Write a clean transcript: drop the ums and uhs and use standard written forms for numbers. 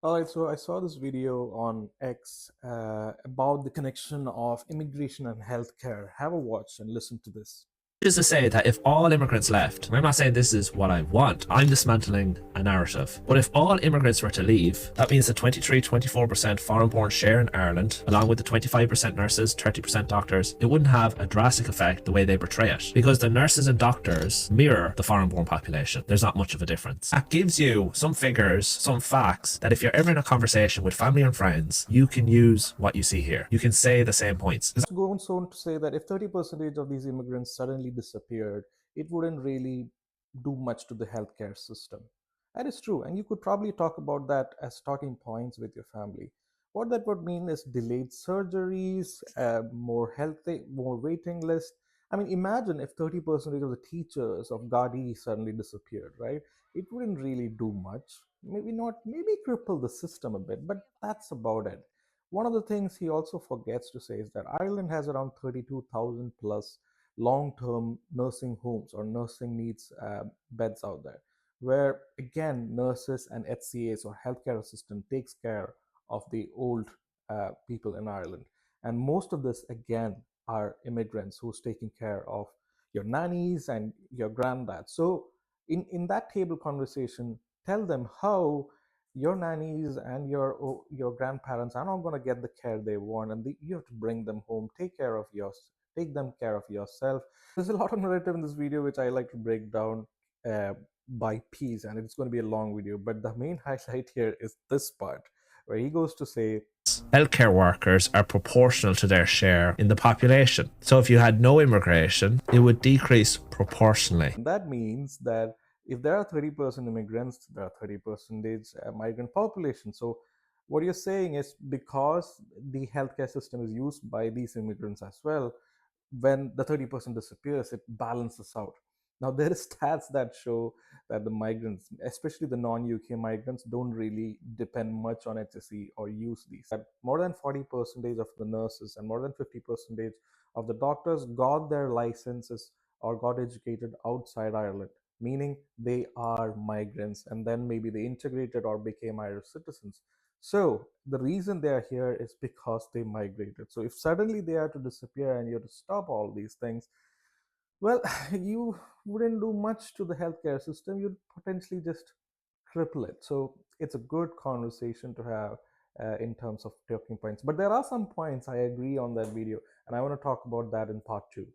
All right, so I saw this video on X about the connection of immigration and healthcare. Have a watch and listen to this. Is to say that if all immigrants left, and I'm not saying this is what I want, I'm dismantling a narrative. But if all immigrants were to leave, that means the 24% foreign born share in Ireland, along with the 25% nurses, 30% doctors, it wouldn't have a drastic effect the way they portray it. Because the nurses and doctors mirror the foreign born population. There's not much of a difference. That gives you some figures, some facts, that if you're ever in a conversation with family and friends, you can use what you see here. You can say the same points. Goes on to say that if 30% of these immigrants suddenly disappeared, it wouldn't really do much to the healthcare system. That is true, and you could probably talk about that as talking points with your family. What that would mean is delayed surgeries, more waiting list. I mean, imagine if 30% of the teachers of Gadi suddenly disappeared, right? It wouldn't really do much. Maybe not, maybe cripple the system a bit, but that's about it. One of the things he also forgets to say is that Ireland has around 32,000 plus long term nursing homes or nursing needs beds out there, where again, nurses and HCAs or healthcare assistant takes care of the old people in Ireland. And most of this, again, are immigrants who's taking care of your nannies and your granddad. So, in that table conversation, tell them how your nannies and your grandparents are not going to get the care they want, and you have to bring them home, take them care of yourself. There's a lot of narrative in this video which I like to break down uh, by piece, and it's going to be a long video, but the main highlight here is this part where he goes to say healthcare workers are proportional to their share in the population. So if you had no immigration, it would decrease proportionally. that means that if there are 30% immigrants, there are 30% migrant population. So what you're saying is because the healthcare system is used by these immigrants as well, when the 30% disappears, it balances out. Now, there is stats that show that the migrants, especially the non-UK migrants, don't really depend much on HSE or use these. That more than 40% of the nurses and more than 50% of the doctors got their licenses or got educated outside Ireland, meaning they are migrants, and then maybe they integrated or became Irish citizens. So the reason they are here is because they migrated. So if suddenly they are to disappear and you have to stop all these things, well, you wouldn't do much to the healthcare system. You'd potentially just cripple it. So it's a good conversation to have in terms of talking points. But there are some points I agree on that video, and I want to talk about that in part two.